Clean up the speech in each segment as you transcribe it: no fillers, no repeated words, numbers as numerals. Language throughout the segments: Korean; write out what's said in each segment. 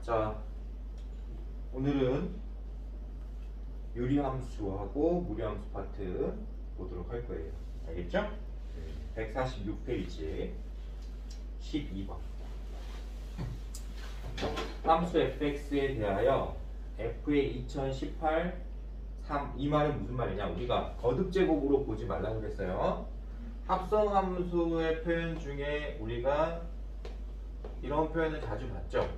자, 오늘은 유리함수하고 무리함수 파트 보도록 할 거예요. 알겠죠? 146페이지 12번. 함수 fx에 대하여 f의 2018 3, 이 말은 무슨 말이냐? 우리가 거듭제곱으로 보지 말라고 그랬어요. 합성함수의 표현 중에 우리가 이런 표현을 자주 봤죠.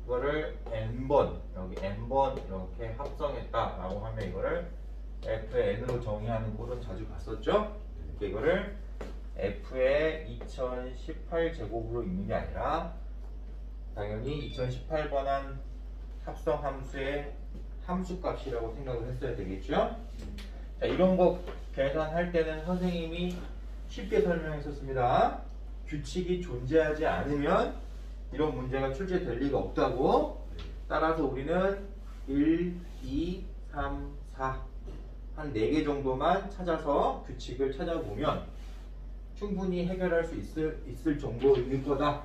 이거를 n번, 여기 n번 이렇게 합성했다 라고 하면 이거를 fn으로 정의하는 꼴은 자주 봤었죠. 이거를 f의 2018 제곱으로 읽는 게 아니라 당연히 2018번한 합성함수의 함수값이라고 생각을 했어야 되겠죠. 자, 이런 거 계산할 때는 선생님이 쉽게 설명했었습니다. 규칙이 존재하지 않으면 이런 문제가 출제될 리가 없다고. 따라서 우리는 1, 2, 3, 4 한 4개 정도만 찾아서 규칙을 찾아보면 충분히 해결할 수 있을 정도일 거다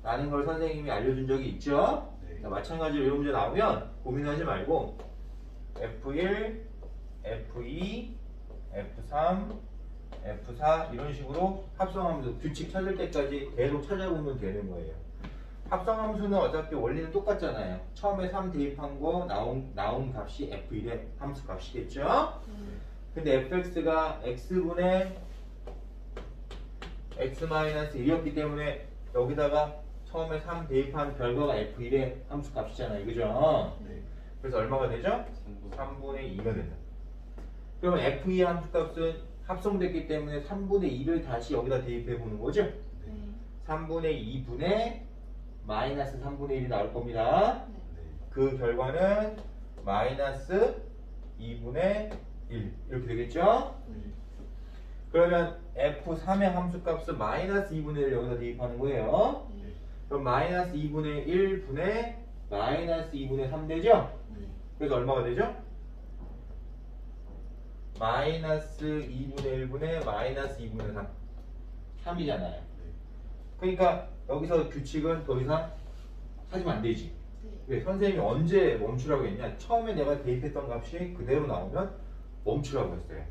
라는 걸 선생님이 알려준 적이 있죠. 자, 마찬가지로 이런 문제 나오면 고민하지 말고 F1, F2, F3, F4 이런 식으로 합성함수 규칙 찾을 때까지 계속 찾아보면 되는 거예요. 합성함수는 어차피 원리는 똑같잖아요. 처음에 3 대입한 거 나온 값이 F1의 함수 값이겠죠? 근데 fx가 x분의 x-1이었기 때문에 여기다가 처음에 3 대입한 결과가 f1의 함수 값이잖아요. 그죠? 그래서 얼마가 되죠? 3분의 2가 된다. 그러면 f2의 함수 값은 합성됐기 때문에 3분의 2를 다시 여기다 대입해 보는 거죠? 3분의 2분의 마이너스 3분의 1이 나올 겁니다. 그 결과는 마이너스 2분의 1 이렇게 되겠죠? 그러면 f3의 함수값은 마이너스 2분의 1을 여기다 대입하는 거예요. 그럼 마이너스 2분의 1분의 마이너스 2분의 3 되죠? 그래서 얼마가 되죠? 마이너스 2분의 1분의 마이너스 2분의 3 3이잖아요. 그러니까 여기서 규칙은 더 이상 찾으면 안 되지. 왜? 선생님이 언제 멈추라고 했냐? 처음에 내가 대입했던 값이 그대로 나오면 멈추라고 했어요.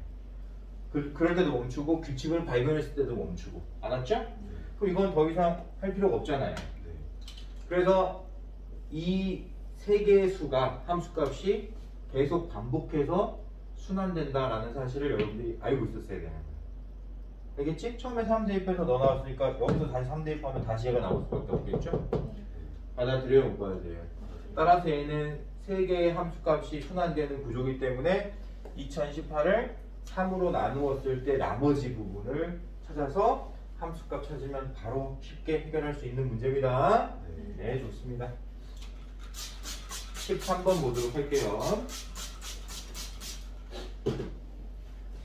그럴 때도 멈추고 규칙을 발견했을 때도 멈추고. 알았죠? 그럼 이건 더 이상 할 필요가 없잖아요. 그래서 이 세 개의 수가 함수값이 계속 반복해서 순환된다라는 사실을 여러분들이 알고 있었어야 되는 거예요. 알겠지? 처음에 3 대입해서 넣어 나왔으니까 여기서 다시 3 대입하면 다시 얘가 나올 수밖에 없겠죠? 받아들여요? 못 받아들여요? 따라서 얘는 세 개의 함수값이 순환되는 구조이기 때문에 2018을 3으로 나누었을 때 나머지 부분을 찾아서 함수값 찾으면 바로 쉽게 해결할 수 있는 문제입니다. 네, 좋습니다. 13번 보도록 할게요.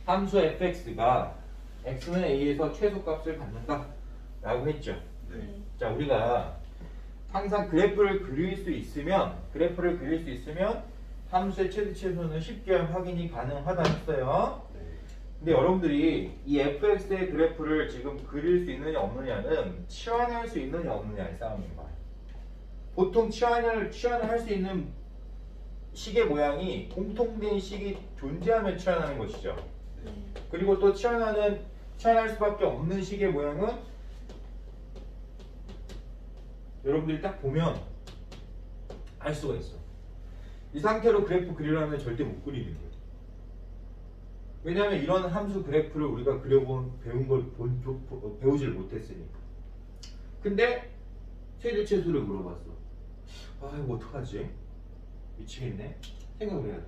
함수 fx가 x는 a에서 최소값을 갖는다 라고 했죠. 자, 우리가 항상 그래프를 그릴 수 있으면 함수의 최소는 쉽게 확인이 가능하다 했어요. 근데 여러분들이 이 fx의 그래프를 지금 그릴 수 있느냐 없느냐는 치환할 수 있느냐 없느냐의 싸움인 거예요. 보통 치환을 할 수 있는 식의 모양이 공통된 식이 존재하면 치환하는 것이죠. 그리고 또 치환할 수밖에 없는 식의 모양은 여러분들이 딱 보면 알 수가 있어. 이 상태로 그래프 그리려면 절대 못 그리는 거예요. 왜냐하면 이런 함수 그래프를 우리가 배운 걸 배우질 못했으니까. 근데 최대치수를 물어봤어. 아, 이거 어떡하지? 미치겠네. 생각을 해야 돼.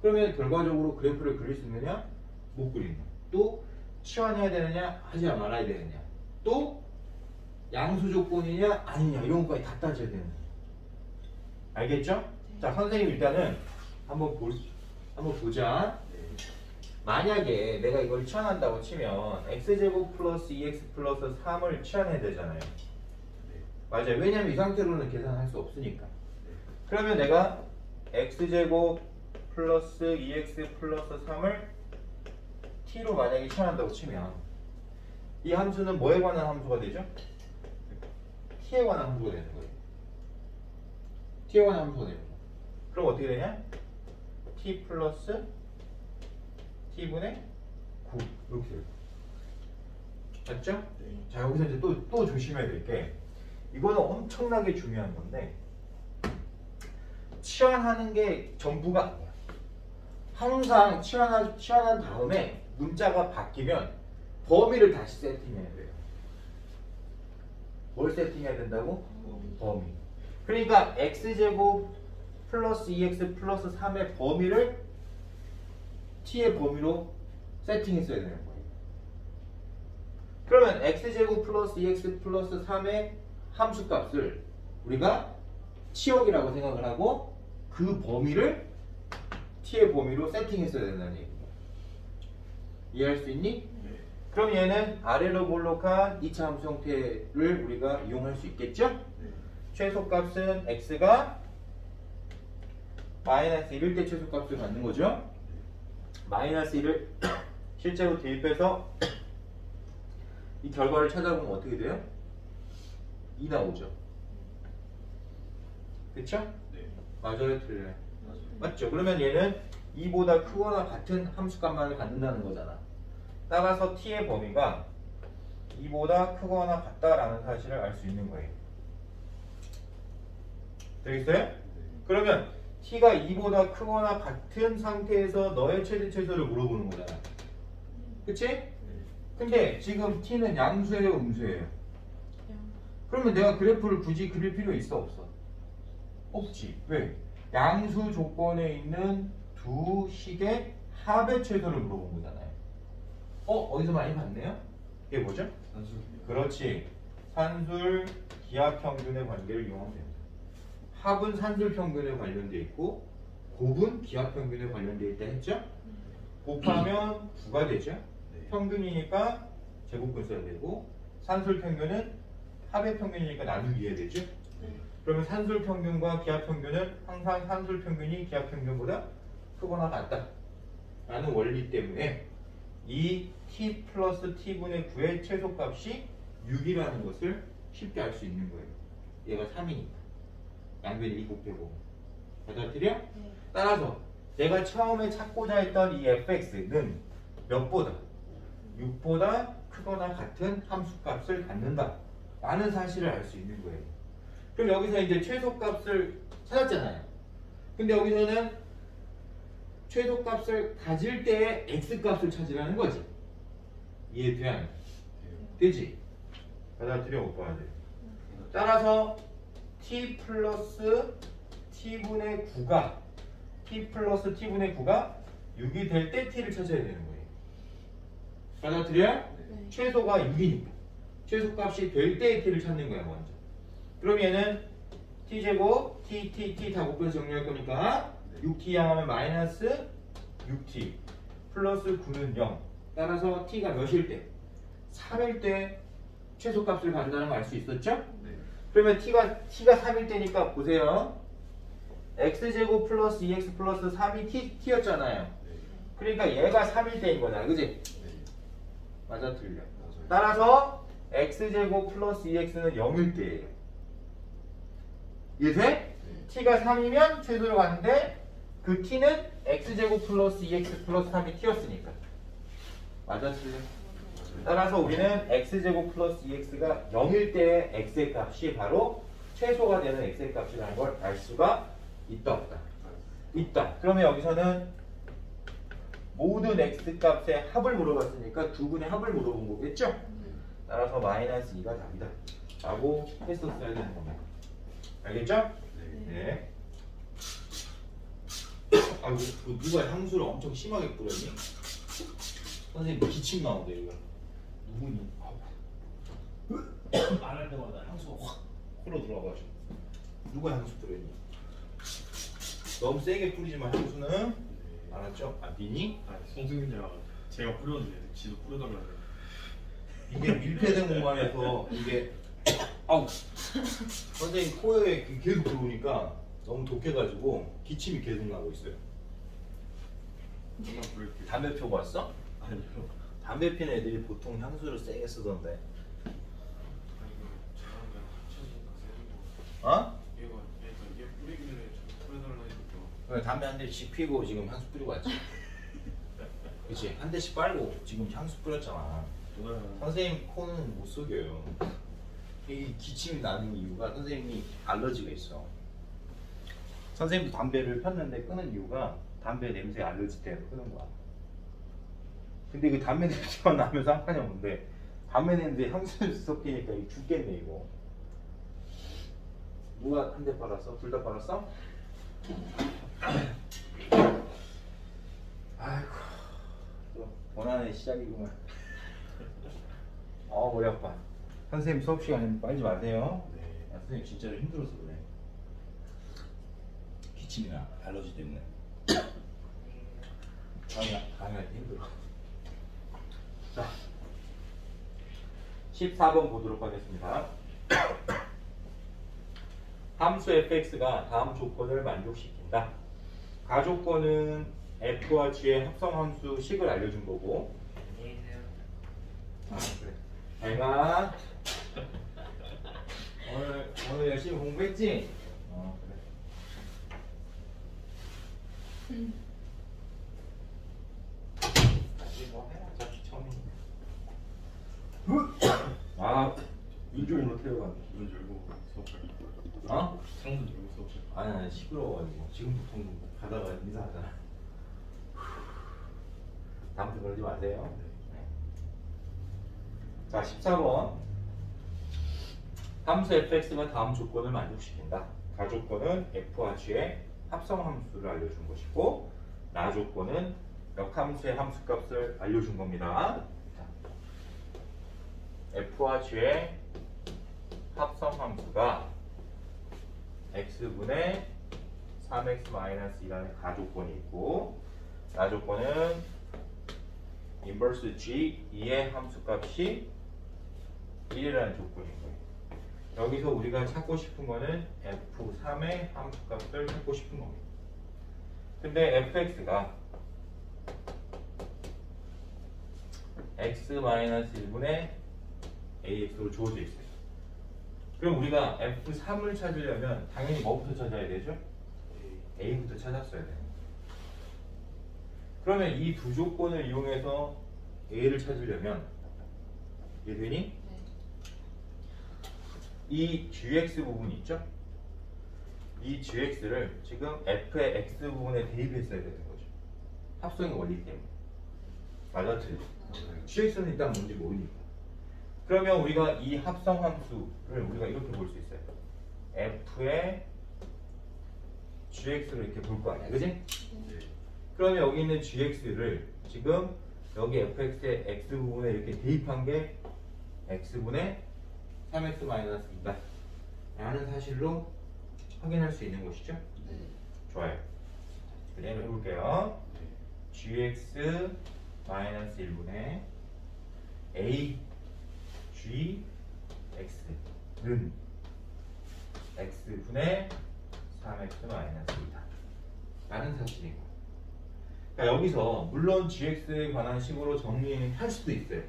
그러면 결과적으로 그래프를 그릴 수 있느냐? 못 그린다. 또 치환해야 되느냐? 하지 말아야 되느냐? 또 양수 조건이냐? 아니냐? 이런 것까지 다 따져야 되는 거야. 알겠죠? 자, 선생님 일단은 한번 보자. 만약에 내가 이걸 치환한다고 치면 x제곱 플러스 2x 플러스 3을 치환해야 되잖아요. 맞아요. 왜냐면 이 상태로는 계산할 수 없으니까. 그러면 내가 x제곱 플러스 2x 플러스 3을 t로 만약에 치환한다고 치면 이 함수는 뭐에 관한 함수가 되죠? t에 관한 함수가 되는 거예요. t에 관한 함수가 되는 거예요. 그럼 어떻게 되냐? t 플러스 t분의 9 이렇게 돼요. 맞죠? 네. 자, 여기서 이제 또 조심해야 될 게 이거는 엄청나게 중요한 건데 치환하는 게 전부가 아니야. 항상 치환한 다음에 문자가 바뀌면 범위를 다시 세팅해야 돼요. 뭘 세팅해야 된다고? 범위. 그러니까 x제곱 플러스 2x 플러스 3의 범위를 t의 범위로 세팅했어야 되는 거예요. 그러면 x제곱 플러스 2x 플러스 3의 함수값을 우리가 치역이라고 생각을 하고 그 범위를 t의 범위로 세팅했어야 된다는 얘기예요. 이해할 수 있니? 네. 그럼 얘는 아래로 볼록한 2차 함수 형태를 우리가 이용할 수 있겠죠? 네. 최소값은 x가 마이너스 1일 때 최소값을 갖는 거죠. 마이너스 1을 실제로 대입해서 이 결과를 찾아보면 어떻게 돼요? 2 나오죠. 그쵸? 네. 맞아요? 틀려요? 맞아요. 맞죠? 그러면 얘는 2보다 크거나 같은 함수값만을 갖는다는 거잖아. 따라서 t의 범위가 2보다 크거나 같다라는 사실을 알 수 있는 거예요. 되겠어요? 네. 그러면 t가 2보다 크거나 같은 상태에서 너의 최대 최소를 물어보는 거잖아. 그치? 네. 근데 지금 t는 양수예요, 음수예요? 그러면 내가 그래프를 굳이 그릴 필요 있어, 없어? 없지. 왜? 양수 조건에 있는 두 식의 합의 최소를 물어본 거잖아요. 어디서 많이 봤네요? 이게 뭐죠? 산술이요. 그렇지. 산술 기하 평균의 관계를 이용하면 됩니다. 합은 산술 평균에 관련돼 있고 곱은 기하 평균에 관련돼 있다 했죠? 곱하면 9가 되죠? 네. 평균이니까 제곱근 써야 되고 산술 평균은 합의 평균이니까 나누기 해야 되죠? 그러면 산술 평균과 기하 평균은 항상 산술 평균이 기하 평균보다 크거나 같다 라는 원리 때문에 이 t 플러스 t분의 9의 최소값이 6이라는 것을 쉽게 알 수 있는 거예요. 얘가 3이니까 양변이 2 곱해보고 받아들여? 네. 따라서 내가 처음에 찾고자 했던 이 fx는 몇보다? 6보다 크거나 같은 함수값을 갖는다 라는 사실을 알 수 있는 거예요. 그럼 여기서 이제 최소값을 찾았잖아요. 근데 여기서는 최소값을 가질 때의 x값을 찾으라는 거지. 이해돼? 안 돼? 되지? 받아들여 못 봐야 돼. 따라서 t 플러스 t분의 9가 t 플러스 t분의 9가 6이 될 때 t를 찾아야 되는 거예요. 받아들여? 네. 최소가 6이니까 최소값이 될 때의 t를 찾는 거야 먼저. 그럼 얘는 t제곱 t 다 곱해서 정리할 거니까 6t 양하면 마이너스 6t 플러스 9는 0. 따라서 t가 몇일 때? 3일 때 최소값을 갖는다는 거 알 수 있었죠? 네. 그러면 t가 3일 때니까 보세요. x제곱 플러스 2x 플러스 3이 t였잖아요. 네. 그러니까 얘가 3일 때인 거잖아. 그지? 네. 맞아 틀려. 맞아요. 따라서 x제곱 플러스 2x는 0일 때예요. 이해돼? 네. t가 3이면 최소로 가는데 그 t는 x제곱 플러스 2x 플러스 3이 t였으니까. 맞아 틀려. 따라서 우리는 x제곱 플러스 2x가 0일 때의 x의 값이 바로 최소가 되는 x의 값이라는 걸 알 수가 있다 없다? 있다. 그러면 여기서는 모든 x 값의 합을 물어봤으니까 두 분의 합을 물어본 거겠죠? 따라서 마이너스 2가 답이다 라고 했었어야 되는 겁니다. 알겠죠? 네. 네. 아, 누가 향수를 엄청 심하게 뿌렸니? 선생님 기침 나오는데 이거 누구니? 말할 때마다 향수가 확 흘러 들어와가지고 누가 향수 뿌렸니? 너무 세게 뿌리지만 향수는 네. 알았죠? 아 니니? 아, 송승민이랑 제가 뿌렸는데 지도 뿌려달라고. 이게 밀폐된 공간에서 이게 아우 선생님 코에 계속 들어오니까 너무 독해가지고 기침이 계속 나고 있어요. 한번 부를게요. 담배 피우고 왔어? 아니요. 담배 피는 애들이 보통 향수를 세게 쓰던데. 아니, 그 죄송합니다. 담배 한 대씩 피고 지금 향수 뿌리고 왔지. 그치? 한 대씩 빨고 지금 향수 뿌렸잖아. 선생님 코는 못 속여요. 이 기침이 나는 이유가 선생님이 알러지가 있어. 선생님도 담배를 폈는데 끊은 이유가 담배 냄새 알러지 때문에 끊은 거야. 근데 그 담배 냄새만 나면 상관이 없는데 담배 냄새 향수 섞이니까 이거 죽겠네 이거. 누가 한 대 빨았어? 둘 다 빨았어? 아이고 또 고난의 시작이구만. 머리 아파. 선생님 수업 시간에 빨지 마세요. 네. 야, 선생님 진짜로 힘들어서 그래. 기침이나 알러지 때문에. 강의할 때 힘들어. 자, 14번 보도록 하겠습니다. 함수 fx가 다음 조건을 만족시킨다. 가조건은 f와 g의 합성함수 식을 알려준 거고. 안녕히 계세요. 그래. 잘가. 오늘 열심히 공부했지? 그래. 다시 뭐 해라. 어차피 처음이니까. 이쪽으로 태워간다. 문 열고 수업할 어? 창문 열고 수업할 아니 시끄러워가지고 지금도 통금 가다가 인사하잖아. 다음부터 그러지 마세요. 자, 14번. 함수 fx가 다음 조건을 만족시킨다. 가조건은 f와 g의 합성함수를 알려준 것이고 나조건은 역함수의 함수값을 알려준 겁니다. 자, f와 g의 합성함수가 x분의 3x-2라는 가조건이 있고 나조건은 인버스 g 2의 함수값이 1이라는 조건인 거예요. 여기서 우리가 찾고 싶은 거는 f3의 함수값을 찾고 싶은 겁니다. 근데 fx가 x-1분의 ax로 주어져 있어요. 그럼 우리가 f3을 찾으려면 당연히 뭐부터 찾아야 되죠? a부터 찾았어야 돼요. 그러면 이 두 조건을 이용해서 a를 찾으려면 이해되니? 네. 이 gx 부분이 있죠? 이 gx를 지금 f의 x 부분에 대입했어야 되는 거죠. 합성의 원리 때문에. 맞아, 틀려. gx는 일단 뭔지 모르니까. 그러면 우리가 이 합성함수를 우리가 이렇게 볼 수 있어요. f의 gx를 이렇게 볼 거 아니야, 그지? 네. 그러면 여기 있는 gx를 지금 여기 fx의 x 부분에 이렇게 대입한 게 x분의 3x-2다 라는 사실로 확인할 수 있는 것이죠? 네. 좋아요. 그대로 해볼게요. gx 1분의 a g x는 x분의 3x-2다 라는 사실이고, 그러니까 여기서 물론 gx에 관한 식으로 정리할 수도 있어요.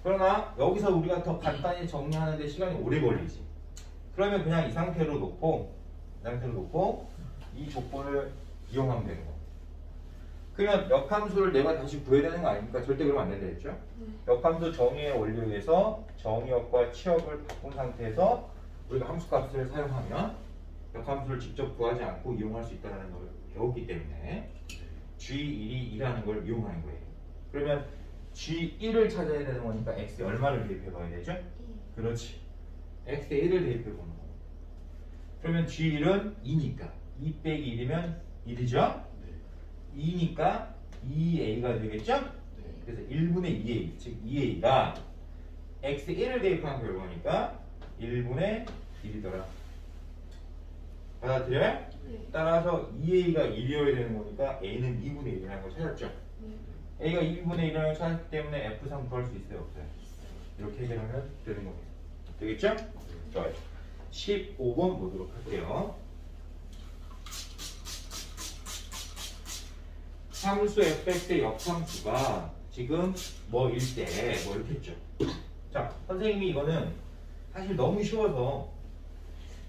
그러나 여기서 우리가 더 간단히 정리하는데 시간이 오래 걸리지. 그러면 그냥 이 상태로 놓고 이 조건을 이용하면 되는 거. 그러면 역함수를 내가 다시 구해야 되는 거 아닙니까? 절대 그러면 안 된다 했죠? 네. 역함수 정의의 원리에 의해서 정의역과 치역을 바꾼 상태에서 우리가 함수값을 사용하면 역함수를 직접 구하지 않고 이용할 수 있다는 걸 배웠기 때문에 G1이 2라는 걸 이용하는 거예요. 그러면 G1을 찾아야 되는 거니까 X에 얼마를 대입해 봐야 되죠? 그렇지. X에 1을 대입해 보는 거. 그러면 G1은 2니까 2 빼기 1이면 1이죠? 2니까 2A가 되겠죠? 그래서 1분의 2A, 즉 2A가 X에 1을 대입한 결과니까 1분의 1이더라. 받아들여요? 네. 따라서 2A가 1이어야 되는 거니까 A는 2분의 1이라는 걸 찾았죠? 네. A가 2분의 1이라는 걸 찾았기 때문에 F3 구할 수 있어요? 없어요? 이렇게 해결하면 되는 겁니다. 되겠죠? 좋아요. 15번 보도록 할게요. 함수 fx의 역함수가 지금 뭐일 때 뭐 이렇게 했죠. 자, 선생님이 이거는 사실 너무 쉬워서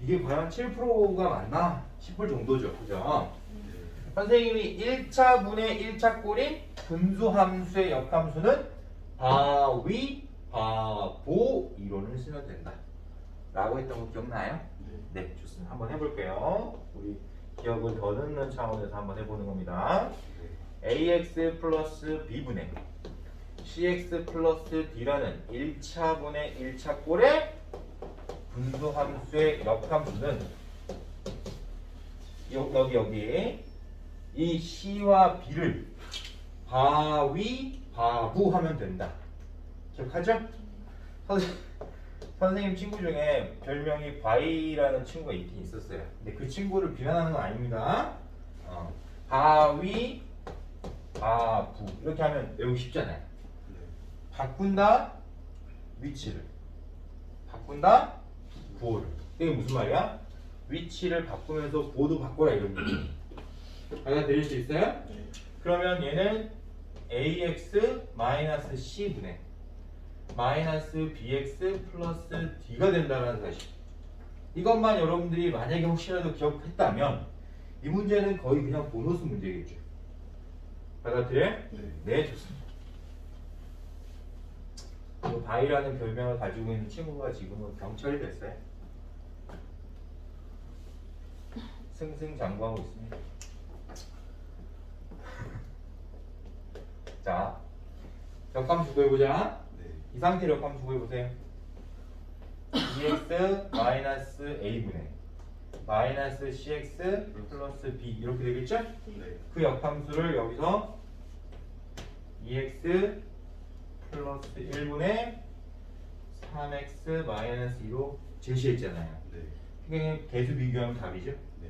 이게 과연 7%가 맞나 싶을 정도죠. 그죠? 선생님이 1차분의 1차 꼴인 분수함수의 역함수는 바위, 바보 이론을 쓰면 된다 라고 했던 거 기억나요? 네, 좋습니다. 한번 해볼게요. 우리 기억을 더듬는 차원에서 한번 해보는 겁니다. ax 플러스 b분의 cx 플러스 d라는 1차분의 1차 꼴의 분수함수의 역함수는 여기 이 c와 b를 바위, 바부 하면 된다. 기억하죠? 선생님 친구 중에 별명이 바위라는 친구가 있긴 있었어요. 근데 그 친구를 비난하는 건 아닙니다. 바위, 바부 이렇게 하면 외우기 쉽잖아요. 바꾼다 위치를, 바꾼다 부호를. 이게 무슨 말이야? 위치를 바꾸면서 부호도 바꿔라 이런 얘기. 받아들일 수 있어요? 그러면 얘는 ax-c분의 -bx 플러스 d가 된다는 사실. 이것만 여러분들이 만약에 혹시라도 기억했다면 이 문제는 거의 그냥 보너스 문제겠죠. 받아들여요? 네, 좋습니다. 그 바이라는 별명을 가지고 있는 친구가 지금은 경찰이 됐어요. 승승장구하고 있습니다. 자, 역함수 구해보자. 이 상태로 역함수 구해보세요. dx-a분의 -cx 플러스 b 이렇게 되겠죠? 그 역함수를 여기서 ex 플러스 1분의 3x-2로 제시했잖아요. 그게 계수 비교하면 답이죠? 네.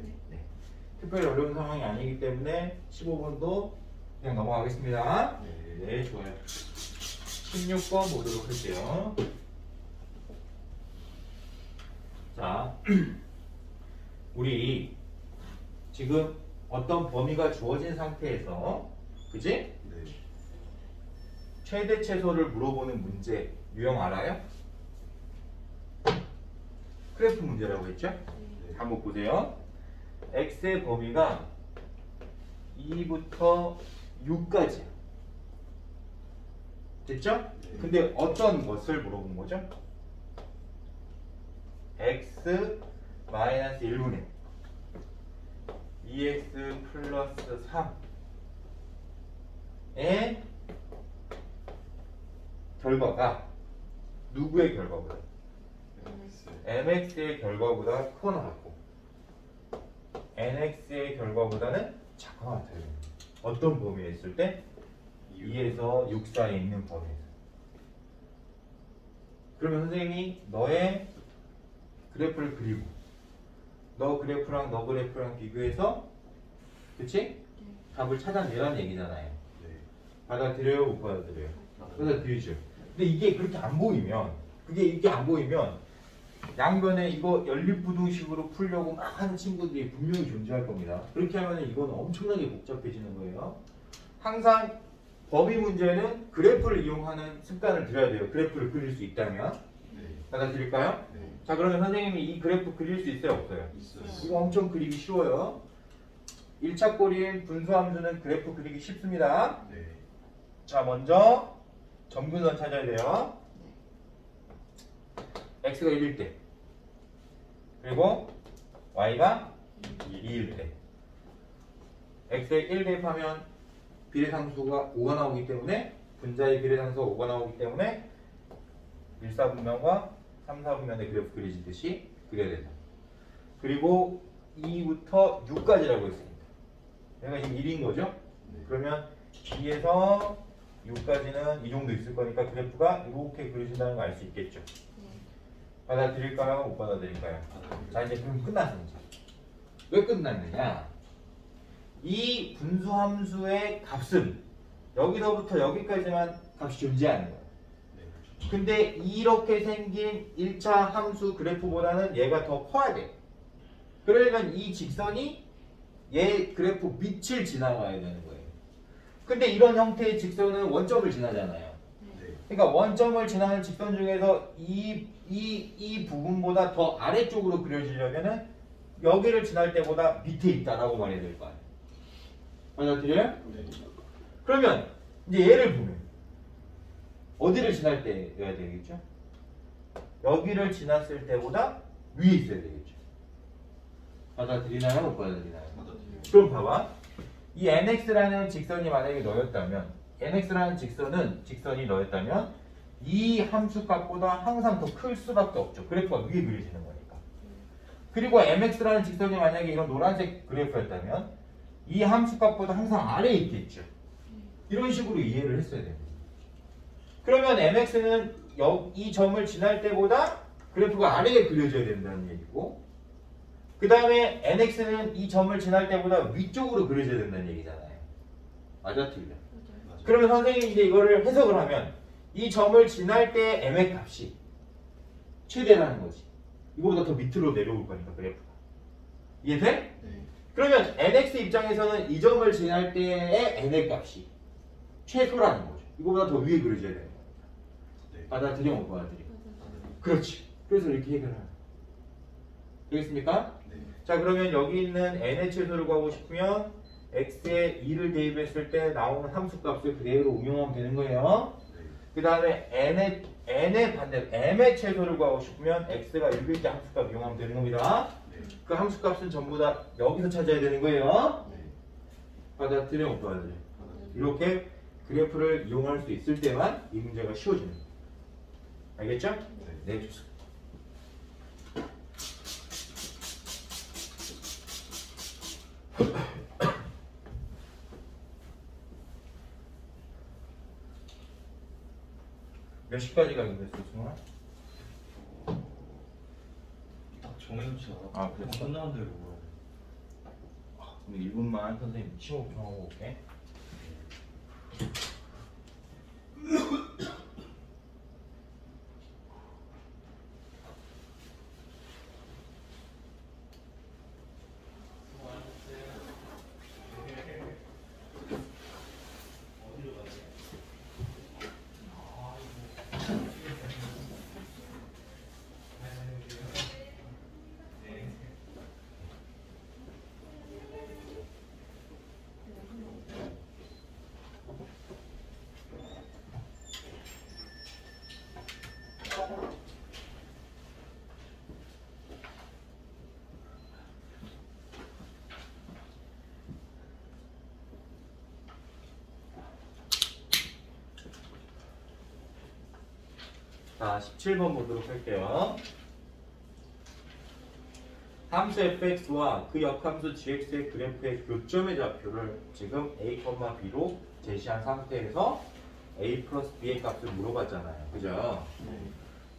특별히 어려운 상황이 아니기 때문에 15번도 그냥 넘어가겠습니다. 네, 좋아요. 16번 보도록 할게요. 자, 우리 지금 어떤 범위가 주어진 상태에서, 그지? 최대 최소를 물어보는 문제 유형 알아요? 크래프 문제라고 했죠? 한번 보세요. x의 범위가 2부터 6까지야. 됐죠? 근데 어떤 것을 물어본 거죠? x 마이너스 1분의 2x 플러스 3의 결과가 누구의 결과보다? mx의 결과보다 크거나 같고 nx의 결과보다는 작거나 같아요. 어떤 범위에 있을 때? 2에서 6 사이에 있는 범위에서. 그러면 선생님이 너의 그래프를 그리고 너 그래프랑 너 그래프랑 비교해서, 그치? 답을 찾아내라는 얘기잖아요. 받아들여요? 못 받아들여요? 받아들이죠. 근데 이게 그렇게 안 보이면, 이게 안 보이면 양변에 이거 연립부등식으로 풀려고 막 하는 친구들이 분명히 존재할 겁니다. 그렇게 하면 이건 엄청나게 복잡해지는 거예요. 항상 범위 문제는 그래프를 이용하는 습관을 들여야 돼요. 그래프를 그릴 수 있다면. 받아들일까요? 자, 그러면 선생님이 이 그래프 그릴 수 있어요? 없어요? 이거 엄청 그리기 쉬워요. 1차 꼴인 분수함수는 그래프 그리기 쉽습니다. 자, 먼저 점근선 찾아야 돼요. x가 1일 때, 그리고 y가 2일 때. x에 1 대입하면 비례상수가 5가 나오기 때문에, 분자의 비례상수가 5가 나오기 때문에 1사분면과 3사분면의 그래프 그리듯이 그려야 된다. 그리고 2부터 6까지라고 했습니다. 얘가 지금 1인 거죠? 그러면 2에서 6까지는 이 정도 있을 거니까 그래프가 이렇게 그려진다는 거 알 수 있겠죠? 받아들일까요? 못 받아들일까요? 자, 이제 그럼 끝났어. 이제. 왜 끝났느냐? 이 분수함수의 값은 여기서부터 여기까지만 값이 존재하는 거예요. 근데 이렇게 생긴 1차 함수 그래프보다는 얘가 더 커야 돼. 그러려면 이 직선이 얘 그래프 밑을 지나가야 되는 거예요. 근데 이런 형태의 직선은 원점을 지나잖아요. 그러니까 원점을 지나는 직선 중에서 이 이 부분보다 더 아래쪽으로 그려지려면은 여기를 지날 때보다 밑에 있다라고 말해야 될 거 아니에요. 맞아들려요? 네. 그러면 이제 얘를 보면 어디를 지날 때여야 되겠죠? 여기를 지났을 때보다 위에 있어야 되겠죠. 받아들이나요? 못 받아들이나요? 받아들여요. 그럼 봐봐. 이 nx라는 직선이 만약에 너였다면 nx라는 직선이 너였다면 이 함수값보다 항상 더 클 수밖에 없죠. 그래프가 위에 그려지는 거니까. 그리고 mx라는 직선이 만약에 이런 노란색 그래프였다면 이 함수값보다 항상 아래에 있겠죠. 이런 식으로 이해를 했어야 돼요. 그러면 mx는 이 점을 지날 때보다 그래프가 아래에 그려져야 된다는 얘기고, 그 다음에 nx는 이 점을 지날 때보다 위쪽으로 그려져야 된다는 얘기잖아요. 맞아, 틀려? 맞아요. 그러면 선생님이 이제 이거를 해석을 하면 이 점을 지날 때 m의 값이 최대라는 거지. 이거보다 더 밑으로 내려올 거니까 그래프가. 이해돼? 네. 그러면 nx 입장에서는 이 점을 지날 때의 n의 값이 최소라는 거죠. 이거보다 더 위에 그려져야 되는 거니까. 네. 받아들여 못 받아들여? 받아들여요. 그렇지. 그래서 이렇게 해결하는 거야. 되겠습니까? 네. 자, 그러면 여기 있는 n의 최소를 구하고 싶으면 x에 2를 대입했을 때 나오는 함수값을 그대로 응용하면 되는 거예요. 네. 그 다음에 n의 반대로 m의 최소를 구하고 싶으면 x가 1일 때 함수값 이용하면 되는 겁니다. 네. 그 함수값은 전부 다 여기서 찾아야 되는 거예요. 네. 받아들여 못 받아들여? 받아들여요. 이렇게 그래프를 이용할 수 있을 때만 이 문제가 쉬워지는 거예요. 알겠죠? 네. 네, 좋습니다. 몇 시까지 가기로 했어, 승훈아? 딱 정해놓지 않았고. 아, 그래? 끝나는 대로 뭐라고. 그럼 1분만 선생님 심호흡 좀 하고 올게. 자, 17번 보도록 할게요. 함수 fx와 그 역함수 gx의 그래프의 교점의 좌표를 지금 a, b로 제시한 상태에서 a 플러스 b의 값을 물어봤잖아요. 그죠? 네.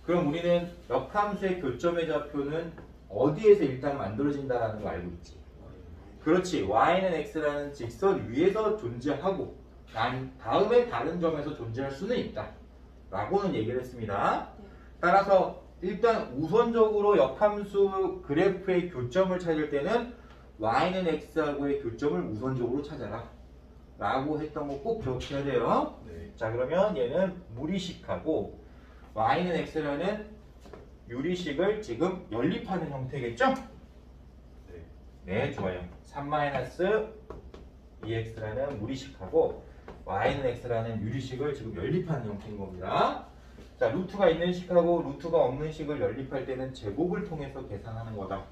그럼 우리는 역함수의 교점의 좌표는 어디에서 일단 만들어진다는 걸 알고 있지. 그렇지. y는 x라는 직선 위에서 존재하고 다음에 다른 점에서 존재할 수는 있다 라고는 얘기를 했습니다. 따라서 일단 우선적으로 역함수 그래프의 교점을 찾을 때는 y는 x하고의 교점을 우선적으로 찾아라 라고 했던 거 꼭 기억해야 돼요. 네. 자, 그러면 얘는 무리식하고 y는 x라는 유리식을 지금 연립하는 형태겠죠? 네. 네, 좋아요. 3-2x라는 무리식하고 y는 x라는 유리식을 지금 연립하는 형태인 겁니다. 자, 루트가 있는 식하고 루트가 없는 식을 연립할 때는 제곱을 통해서 계산하는 거다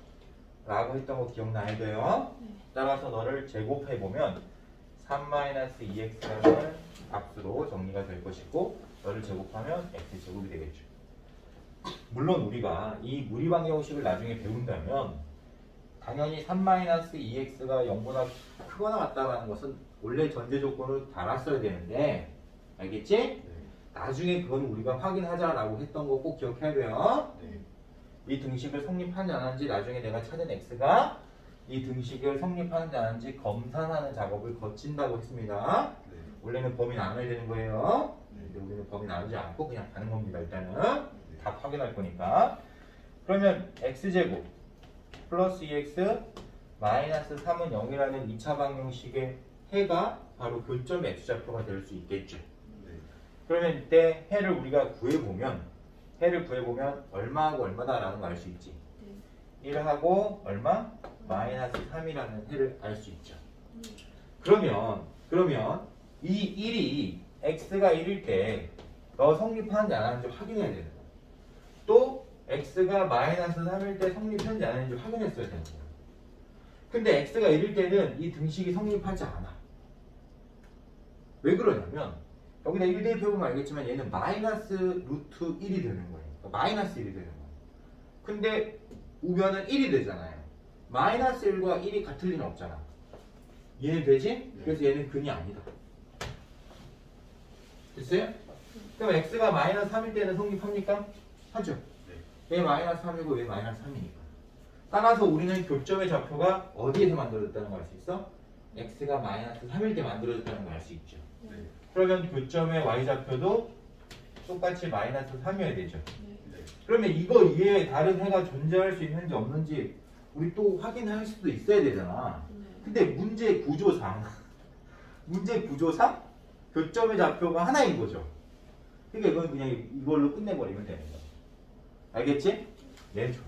라고 했던 거 기억나야 돼요. 따라서 너를 제곱해보면 3-2x라는 값으로 정리가 될 것이고 너를 제곱하면 x제곱이 되겠죠. 물론 우리가 이 무리방 형식을 나중에 배운다면 당연히 3-2x가 0보다 크거나 같다는 것은 원래 전제 조건을 달았어야 되는데 알겠지? 네. 나중에 그건 우리가 확인하자라고 했던 거 꼭 기억해야 돼요. 네. 이 등식을 성립하는지 안 하는지 나중에 내가 찾은 x가 이 등식을 성립하는지 안 하는지 검산하는 작업을 거친다고 했습니다. 네. 원래는 범위 나눠야 되는 거예요. 네. 근데 우리는 범위 나누지 않고 그냥 가는 겁니다. 일단은 답 확인할 거니까. 그러면 x제곱 플러스 2x 마이너스 3은 0이라는 2차 방정식의 해가 바로 교점 x좌표가 될 수 있겠죠. 네. 그러면 이때 해를 우리가 구해보면 해를 구해보면 얼마하고 얼마다라는 거 알 수 있지. 1하고 얼마? 마이너스 3이라는 해를 알 수 있죠. 그러면 이 1이 x가 1일 때 너 성립하는지 안 하는지 확인해야 되는 거야. 또 x가 마이너스 3일 때 성립하는지 안 하는지 확인했어야 되는 거야. 근데 x가 1일 때는 이 등식이 성립하지 않아. 왜 그러냐면 여기다 1 대입해보면 알겠지만 얘는 마이너스 루트 1이 되는 거예요. 그러니까 마이너스 1이 되는 거예요. 근데 우변은 1이 되잖아요. 마이너스 1과 1이 같을 리는 없잖아. 얘는 되지? 그래서 얘는 근이 아니다. 됐어요? 그럼 x가 마이너스 3일 때는 성립합니까? 하죠. 얘 마이너스 3이고 얘 마이너스 3이니까. 따라서 우리는 교점의 좌표가 어디에서 만들어졌다는 걸 알 수 있어? x가 마이너스 3일 때 만들어졌다는 걸 알 수 있죠. 그러면 교점의 y좌표도 똑같이 마이너스 3이어야 되죠. 그러면 이거 이외에 다른 해가 존재할 수 있는지 없는지 우리 또 확인할 수도 있어야 되잖아. 근데 문제 구조상 교점의 좌표가 하나인 거죠. 그러니까 이건 그냥 이걸로 끝내버리면 되는 거야. 알겠지? 얘는 좋아.